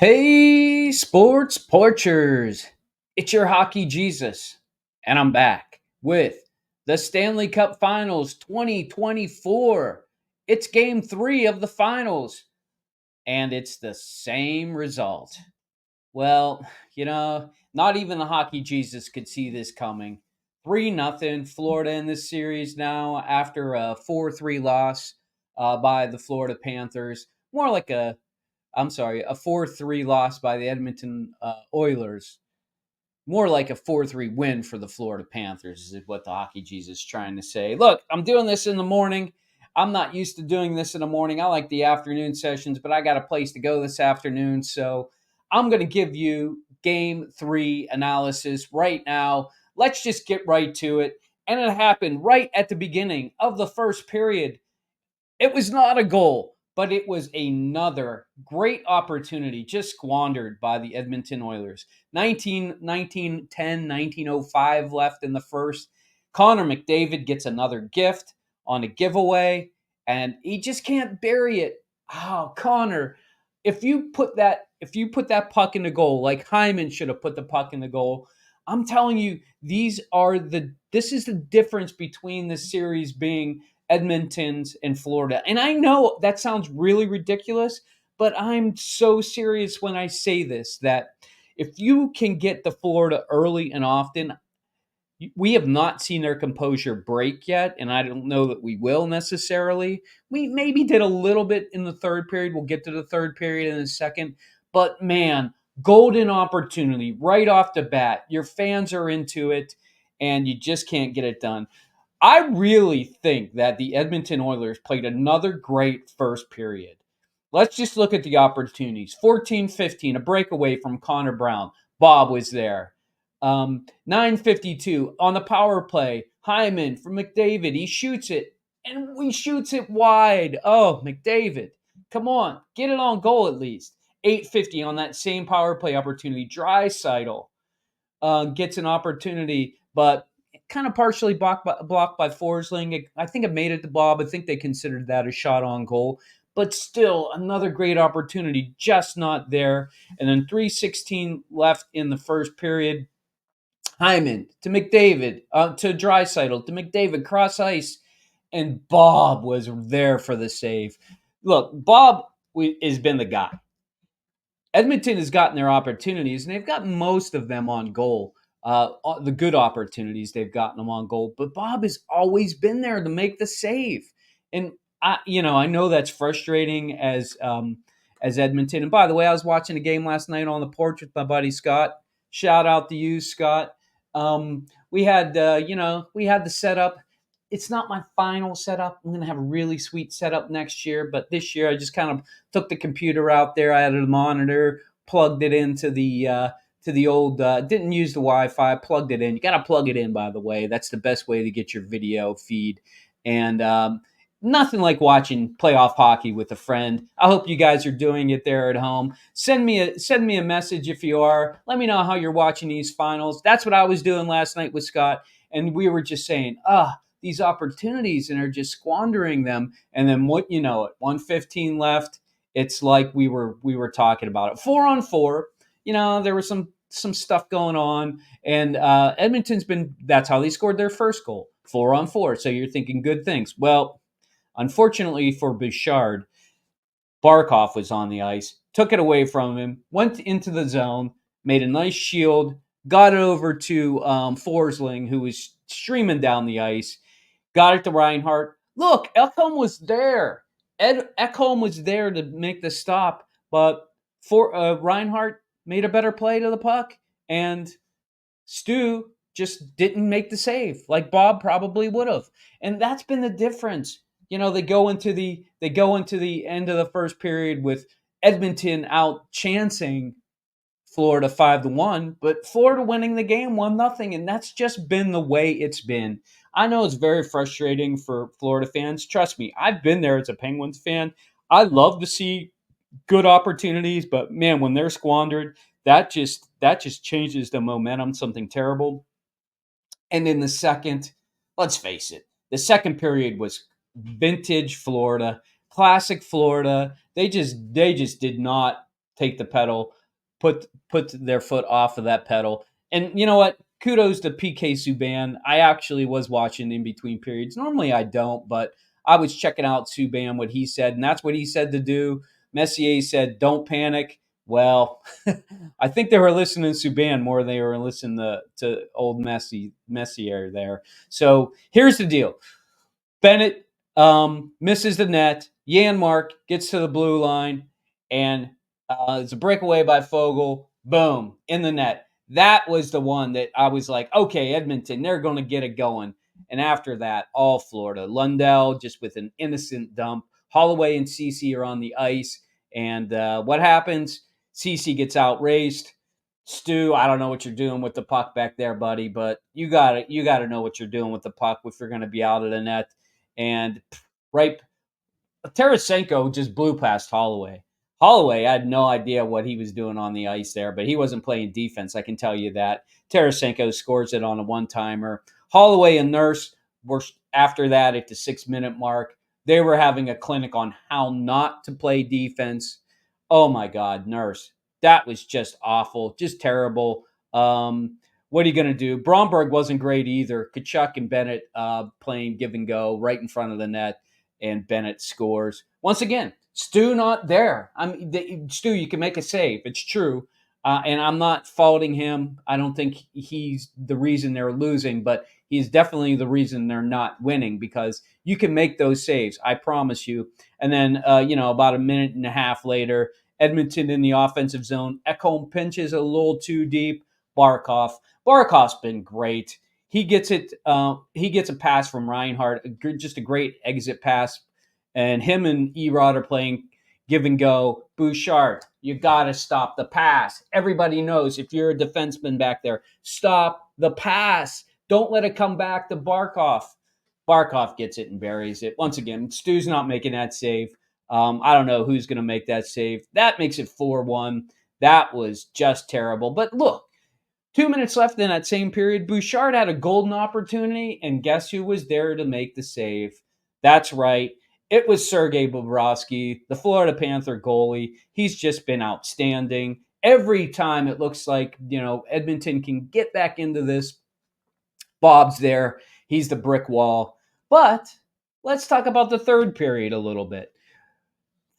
Hey, sports porchers! It's your hockey Jesus, and I'm back with the Stanley Cup Finals 2024. It's game three of the finals, and it's the same result. Well, not even the hockey Jesus could see this coming. 3-0 Florida in this series now after a 4-3 loss by the Florida Panthers. More like a 4-3 loss by the Edmonton Oilers. More like a 4-3 win for the Florida Panthers is what the hockey Jesus is trying to say. Look, I'm doing this in the morning. I'm not used to doing this in the morning. I like the afternoon sessions, but I got a place to go this afternoon. So I'm going to give you game three analysis right now. Let's just get right to it. And it happened right at the beginning of the first period. It was not a goal, but it was another great opportunity just squandered by the Edmonton Oilers. 1905 left in the first. Connor McDavid gets another gift on a giveaway, and he just can't bury it. Oh, Connor, if you put that puck in the goal, like Hyman should have put the puck in the goal, I'm telling you, this is the difference between the series being Edmonton's and Florida. And I know that sounds really ridiculous, but I'm so serious when I say this that if you can get the Florida early and often, we have not seen their composure break yet, and I don't know that we will necessarily. We maybe did a little bit in the third period. We'll get to the third period in a second. But man, golden opportunity right off the bat. Your fans are into it, and you just can't get it done. I really think that the Edmonton Oilers played another great first period. Let's just look at the opportunities. 14-15, a breakaway from Connor Brown. Bob was there. 9:52 on the power play. Hyman from McDavid. He shoots it, and he shoots it wide. Oh, McDavid. Come on. Get it on goal at least. 8:50 on that same power play opportunity. Draisaitl gets an opportunity, but kind of partially blocked by Forsling. I think it made it to Bob. I think they considered that a shot on goal. But still, another great opportunity, just not there. And then 3:16 left in the first period. Hyman to McDavid, to Draisaitl, to McDavid, cross ice, and Bob was there for the save. Look, Bob has been the guy. Edmonton has gotten their opportunities, and they've gotten most of them on goal. The good opportunities they've gotten them on goal, but Bob has always been there to make the save. And I know that's frustrating as Edmonton. And by the way, I was watching a game last night on the porch with my buddy Scott. Shout out to you, Scott. We had the setup. It's not my final setup. I'm going to have a really sweet setup next year, but this year I just kind of took the computer out there. I added a monitor, plugged it into the old. Didn't use the Wi-Fi. Plugged it in. You got to plug it in, by the way. That's the best way to get your video feed. And nothing like watching playoff hockey with a friend. I hope you guys are doing it there at home. Send me a message if you are. Let me know how you're watching these finals. That's what I was doing last night with Scott, and we were just saying, these opportunities, and are just squandering them. And then what 1:15 left. It's like we were talking about it. 4-on-4. There was some stuff going on, and Edmonton's been. That's how they scored their first goal. 4-on-4. So you're thinking good things. Well, unfortunately for Bouchard, Barkov was on the ice, took it away from him, went into the zone, made a nice shield, got it over to Forsling, who was streaming down the ice, got it to Reinhart. Look, Ekholm was there. Ekholm was there to make the stop, but for Reinhart made a better play to the puck, and Stu just didn't make the save like Bob probably would have. And that's been the difference. They go into the end of the first period with Edmonton out chancing Florida 5-1, but Florida winning the game 1-0, and that's just been the way it's been. I know it's very frustrating for Florida fans. Trust me, I've been there as a Penguins fan. I love to see good opportunities, but man, when they're squandered, that just changes the momentum, something terrible. And in the second, let's face it, the second period was vintage Florida, classic Florida. They just did not take the pedal, put their foot off of that pedal. And you know what? Kudos to PK Subban. I actually was watching in between periods. Normally I don't, but I was checking out Subban, what he said, and that's what he said to do. Messier said, "Don't panic." Well, I think they were listening to Subban more than they were listening to old Messier there. So here's the deal. Bennett misses the net. Janmark gets to the blue line, and it's a breakaway by Fogle. Boom, in the net. That was the one that I was like, okay, Edmonton, they're going to get it going. And after that, all Florida. Lundell just with an innocent dump. Holloway and Cece are on the ice. And what happens? Cece gets outraced. Stu, I don't know what you're doing with the puck back there, buddy, but you got to know what you're doing with the puck if you're going to be out of the net. And right, Tarasenko just blew past Holloway. Holloway, I had no idea what he was doing on the ice there, but he wasn't playing defense. I can tell you that. Tarasenko scores it on a one-timer. Holloway and Nurse were after that at the 6-minute mark. They were having a clinic on how not to play defense. Oh my God, Nurse. That was just awful, just terrible. What are you going to do? Bromberg wasn't great either. Kachuk and Bennett playing give and go right in front of the net, and Bennett scores. Once again, Stu not there. Stu, you can make a save. It's true. And I'm not faulting him. I don't think he's the reason they're losing, but he's definitely the reason they're not winning because you can make those saves. I promise you. And then, about a minute and a half later, Edmonton in the offensive zone. Ekholm pinches a little too deep. Barkov's been great. He gets it. He gets a pass from Reinhardt, just a great exit pass, and him and Erod are playing give and go. Bouchard, you got to stop the pass. Everybody knows if you're a defenseman back there, stop the pass. Don't let it come back to Barkov. Barkov gets it and buries it. Once again, Stu's not making that save. I don't know who's going to make that save. That makes it 4-1. That was just terrible. But look, 2 minutes left in that same period. Bouchard had a golden opportunity, and guess who was there to make the save? That's right. It was Sergei Bobrovsky, the Florida Panther goalie. He's just been outstanding. Every time it looks like, Edmonton can get back into this, Bob's there. He's the brick wall. But let's talk about the third period a little bit.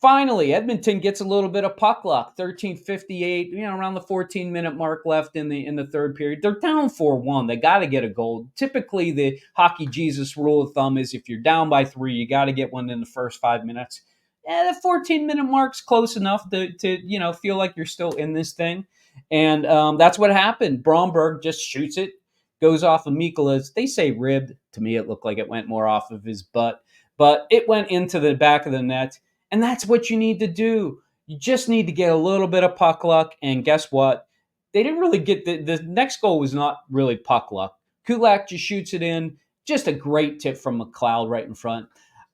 Finally, Edmonton gets a little bit of puck luck. 13:58, around the 14-minute mark left in the third period. They're down 4-1. They got to get a goal. Typically, the hockey Jesus rule of thumb is if you're down by 3, you got to get one in the first 5 minutes. The 14-minute mark's close enough to feel like you're still in this thing. And that's what happened. Bromberg just shoots it, goes off of Mikola's. They say ribbed. To me, it looked like it went more off of his butt. But it went into the back of the net. And that's what you need to do. You just need to get a little bit of puck luck. And guess what? They didn't really get the next goal was not really puck luck. Kulak just shoots it in. Just a great tip from McLeod right in front.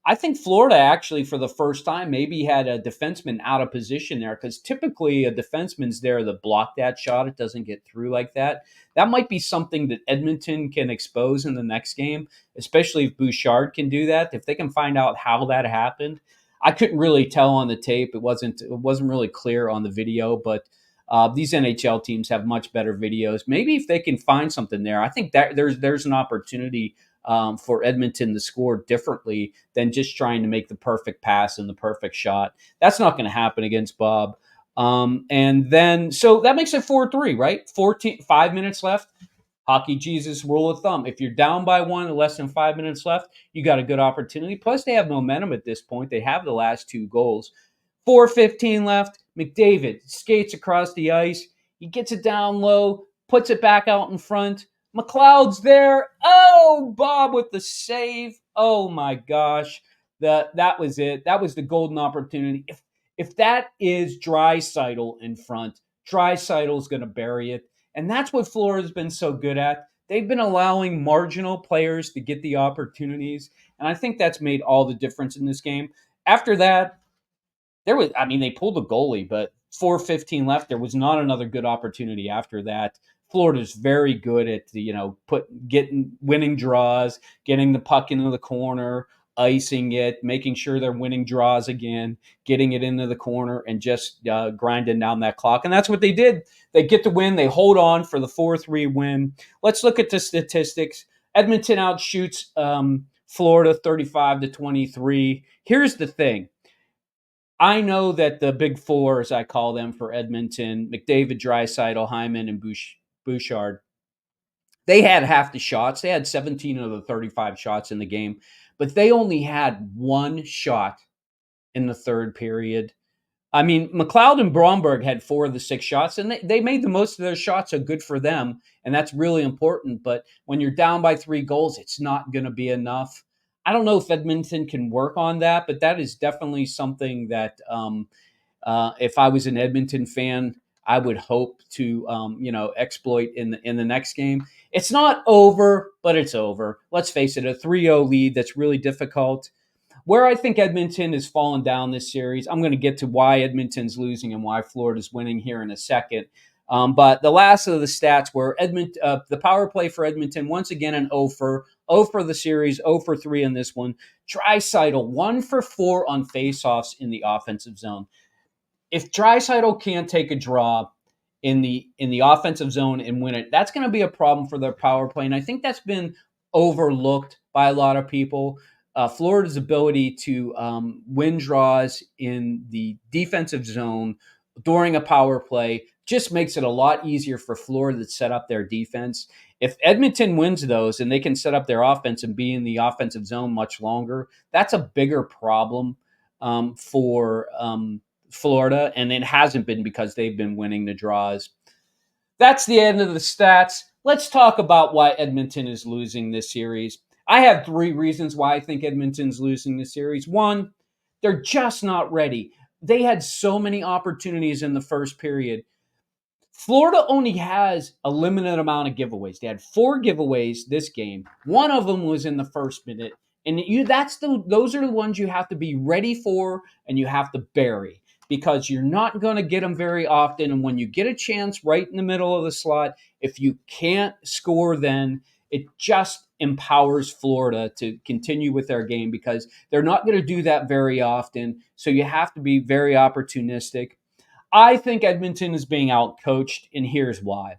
I think Florida actually, for the first time, maybe had a defenseman out of position there because typically a defenseman's there to block that shot. It doesn't get through like that. That might be something that Edmonton can expose in the next game, especially if Bouchard can do that. If they can find out how that happened. I couldn't really tell on the tape. It wasn't really clear on the video, but these NHL teams have much better videos. Maybe if they can find something there, I think that there's an opportunity for Edmonton to score differently than just trying to make the perfect pass and the perfect shot. That's not going to happen against Bob. And then so that makes it 4-3, right? 5 minutes left. Hockey Jesus rule of thumb. If you're down by 1 and less than 5 minutes left, you got a good opportunity. Plus, they have momentum at this point. They have the last 2 goals. 4:15 left. McDavid skates across the ice. He gets it down low, puts it back out in front. McLeod's there. Oh, Bob with the save. Oh my gosh. That was it. That was the golden opportunity. If that is Draisaitl in front, Draisaitl's going to bury it. And that's what Florida's been so good at. They've been allowing marginal players to get the opportunities. And I think that's made all the difference in this game. After that, they pulled the goalie, but 4:15 left. There was not another good opportunity after that. Florida's very good at winning draws, getting the puck into the corner, icing it, making sure they're winning draws again, getting it into the corner, and just grinding down that clock. And that's what they did. They get the win. They hold on for the 4-3 win. Let's look at the statistics. Edmonton outshoots Florida 35-23. Here's the thing. I know that the big four, as I call them for Edmonton, McDavid, Draisaitl, Hyman, and Bouchard, they had half the shots. They had 17 of the 35 shots in the game, but they only had one shot in the third period. I mean, McLeod and Bromberg had 4 of the 6 shots, and they made the most of their shots, so good for them, and that's really important. But when you're down by 3 goals, it's not going to be enough. I don't know if Edmonton can work on that, but that is definitely something that if I was an Edmonton fan, I would hope to exploit in the next game. It's not over, but it's over. Let's face it, a 3-0 lead that's really difficult. Where I think Edmonton has fallen down this series, I'm going to get to why Edmonton's losing and why Florida's winning here in a second. But the last of the stats were the power play for Edmonton, once again an 0 for the series, 0 for 3 in this one. Draisaitl, 1 for 4 on faceoffs in the offensive zone. If Draisaitl can't take a draw in the offensive zone and win it, that's going to be a problem for their power play. And I think that's been overlooked by a lot of people. Florida's ability to win draws in the defensive zone during a power play just makes it a lot easier for Florida to set up their defense. If Edmonton wins those and they can set up their offense and be in the offensive zone much longer, that's a bigger problem for Florida, and it hasn't been because they've been winning the draws. That's the end of the stats. Let's talk about why Edmonton is losing this series. I have 3 reasons why I think Edmonton's losing this series. 1, they're just not ready. They had so many opportunities in the first period. Florida only has a limited amount of giveaways. They had 4 giveaways this game. 1 of them was in the first minute. And those are the ones you have to be ready for and you have to bury, because you're not going to get them very often. And when you get a chance right in the middle of the slot, if you can't score then, it just empowers Florida to continue with their game, because they're not going to do that very often. So you have to be very opportunistic. I think Edmonton is being outcoached, and here's why.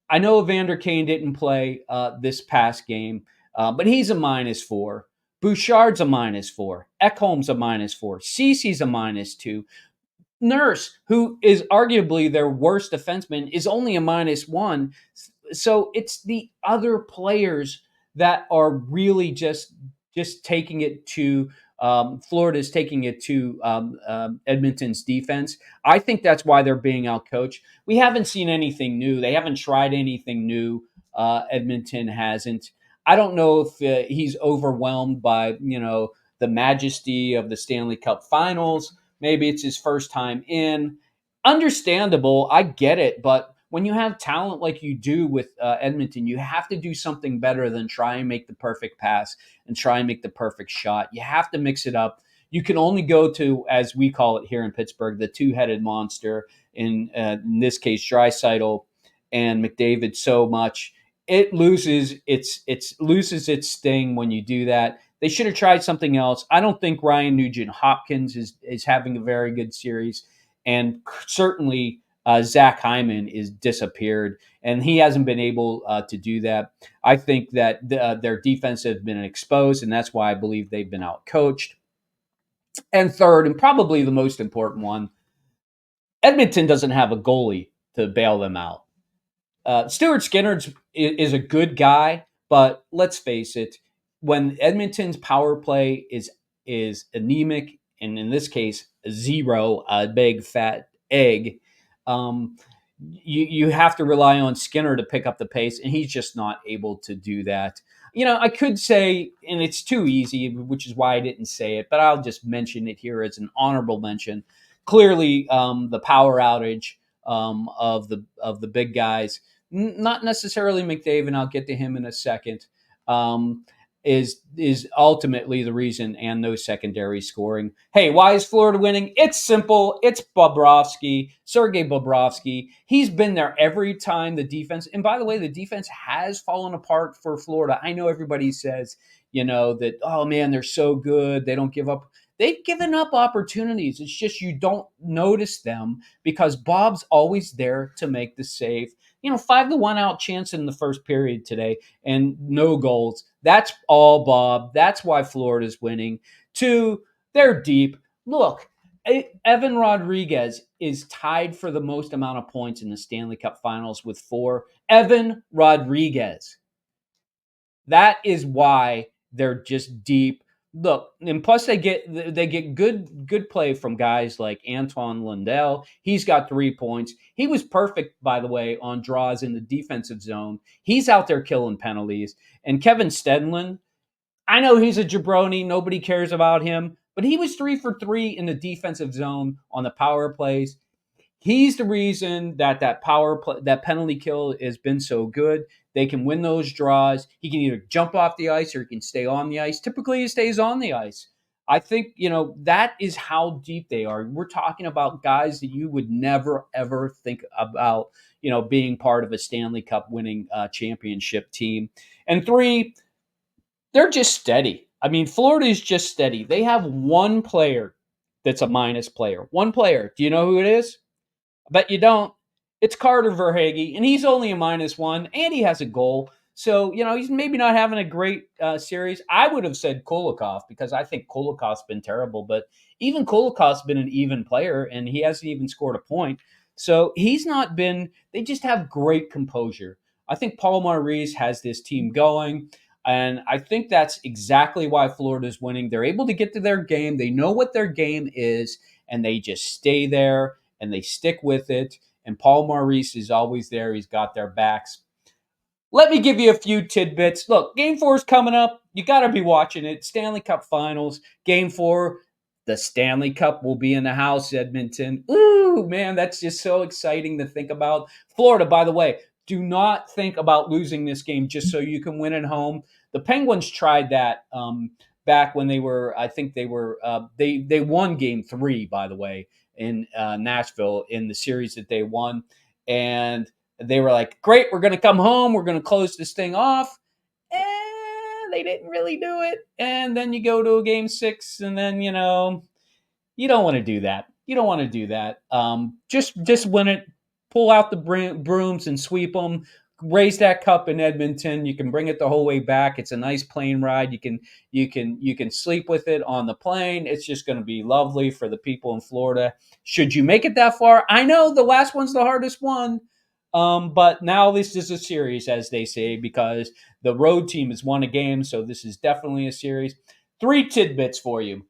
I know Evander Kane didn't play this past game, but he's a -4. Bouchard's a -4. Ekholm's a -4. Cece's a -2. Nurse, who is arguably their worst defenseman, is only a -1. So it's the other players that are really just taking it to Florida's taking it to Edmonton's defense. I think that's why they're being outcoached. We haven't seen anything new. They haven't tried anything new. Edmonton hasn't. I don't know if he's overwhelmed by the majesty of the Stanley Cup Finals. Maybe it's his first time in. Understandable. I get it. But when you have talent like you do with Edmonton, you have to do something better than try and make the perfect pass and try and make the perfect shot. You have to mix it up. You can only go to, as we call it here in Pittsburgh, the 2-headed monster. In this case, Draisaitl and McDavid so much. It loses its sting when you do that. They should have tried something else. I don't think Ryan Nugent-Hopkins is having a very good series, and certainly Zach Hyman is disappeared, and he hasn't been able to do that. I think that their defense has been exposed, and that's why I believe they've been outcoached. And third, and probably the most important one, Edmonton doesn't have a goalie to bail them out. Stuart Skinner is a good guy, but let's face it, when Edmonton's power play is anemic, and in this case, 0, a big fat egg, you have to rely on Skinner to pick up the pace, and he's just not able to do that. I could say, and it's too easy, which is why I didn't say it, but I'll just mention it here as an honorable mention. Clearly, the power outage of the big guys, not necessarily McDavid, I'll get to him in a second, is ultimately the reason, and no secondary scoring. Hey, why is Florida winning? It's simple. It's Sergei Bobrovsky. He's been there every time the defense, and by the way, the defense has fallen apart for Florida. I know everybody says, that, oh man, they're so good. They don't give up. They've given up opportunities. It's just you don't notice them because Bob's always there to make the save. 5-1 out chance in the first period today and no goals. That's all Bob. That's why Florida's winning. Two, they're deep. Look, Evan Rodriguez is tied for the most amount of points in the Stanley Cup Finals with 4. Evan Rodriguez. That is why they're just deep. Look, and plus they get good play from guys like Antoine Lundell. He's got 3 points. He was perfect, by the way, on draws in the defensive zone. He's out there killing penalties. And Kevin Stedman, I know he's a jabroni. Nobody cares about him, but he was 3 for 3 in the defensive zone on the power plays. He's the reason that power play, that penalty kill has been so good. They can win those draws. He can either jump off the ice or he can stay on the ice. Typically, he stays on the ice. I think, that is how deep they are. We're talking about guys that you would never, ever think about, being part of a Stanley Cup winning championship team. And 3, they're just steady. I mean, Florida is just steady. They have one player that's a minus player. One player. Do you know who it is? I bet you don't. It's Carter Verhaeghe, and he's only a -1, and he has a goal. So, he's maybe not having a great series. I would have said Kulikov because I think Kulikov's been terrible, but even Kulikov's been an even player, and he hasn't even scored a point. So he's not been, they just have great composure. I think Paul Maurice has this team going, and I think that's exactly why Florida's winning. They're able to get to their game. They know what their game is, and they just stay there and they stick with it. And Paul Maurice is always there. He's got their backs. Let me give you a few tidbits. Look, Game 4 is coming up. You got to be watching it. Stanley Cup Finals. Game 4, the Stanley Cup will be in the house, Edmonton. Ooh, man, that's just so exciting to think about. Florida, by the way, do not think about losing this game just so you can win at home. The Penguins tried that back when they were, I think they won Game 3, by the way, in Nashville in the series that they won. And they were like, great, we're going to come home. We're going to close this thing off. And they didn't really do it. And then you go to a Game 6, and then, you don't want to do that. You don't want to do that. Just win it. Pull out the brooms and sweep them. Raise that cup in Edmonton. You can bring it the whole way back. It's a nice plane ride. You can sleep with it on the plane. It's just going to be lovely for the people in Florida. Should you make it that far? I know the last one's the hardest one. But now this is a series, as they say, because the road team has won a game. So this is definitely a series. 3 tidbits for you.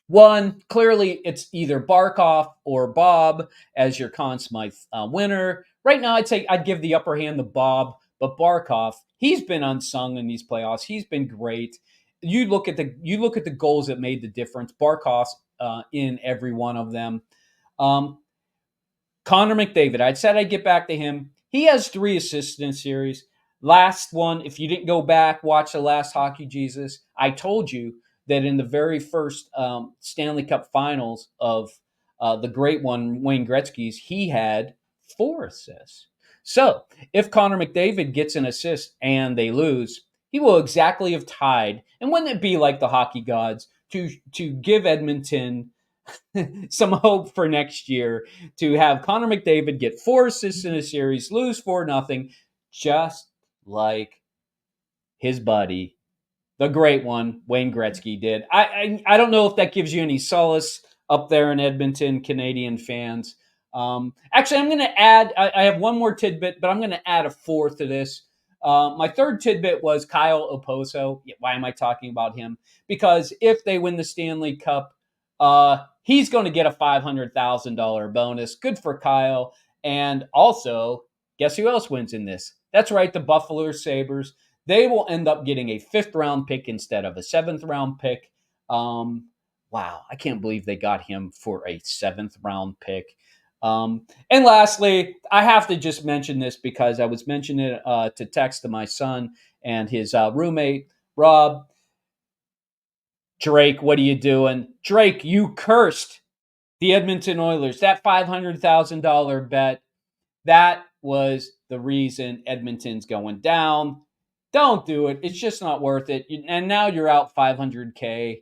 One, clearly it's either Barkov or Bob as your Conn-Smythe winner. Right now, I'd say I'd give the upper hand to Bob, but Barkov, he's been unsung in these playoffs. He's been great. You look at the goals that made the difference. Barkov's in every one of them. Connor McDavid, I said I'd get back to him. He has 3 assists in the series. Last one, if you didn't go back, watch the last Hockey Jesus. I told you that in the very first Stanley Cup Finals of the great one, Wayne Gretzky's, he had 4 assists. So if Connor McDavid gets an assist and they lose, he will exactly have tied. And wouldn't it be like the hockey gods to give Edmonton some hope for next year, to have Connor McDavid get 4 assists in a series, lose 4-0, just like his buddy, the great one, Wayne Gretzky did. I don't know if that gives you any solace up there in Edmonton, Canadian fans. Actually, I'm going to add, I have one more tidbit, but I'm going to add a 4th to this. My 3rd tidbit was Kyle Oposo. Why am I talking about him? Because if they win the Stanley Cup, he's going to get a $500,000 bonus. Good for Kyle. And also, guess who else wins in this? That's right, the Buffalo Sabres. They will end up getting a 5th-round pick instead of a 7th-round pick. Wow, I can't believe they got him for a 7th-round pick. And lastly, I have to just mention this because I was mentioning it to text to my son and his roommate, Rob. Drake, what are you doing? Drake, you cursed the Edmonton Oilers. That $500,000 bet, that was the reason Edmonton's going down. Don't do it. It's just not worth it. And now you're out 500K.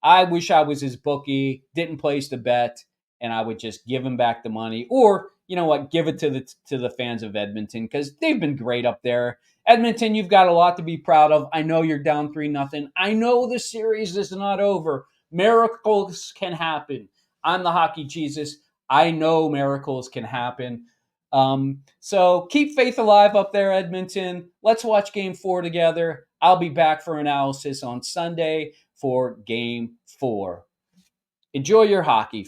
I wish I was his bookie, didn't place the bet, and I would just give him back the money. Or, you know what, give it to the fans of Edmonton because they've been great up there. Edmonton, you've got a lot to be proud of. I know you're down 3-0. I know the series is not over. Miracles can happen. I'm the hockey Jesus. I know miracles can happen. So keep faith alive up there, Edmonton. Let's watch game 4 together. I'll be back for analysis on Sunday for game 4. Enjoy your hockey.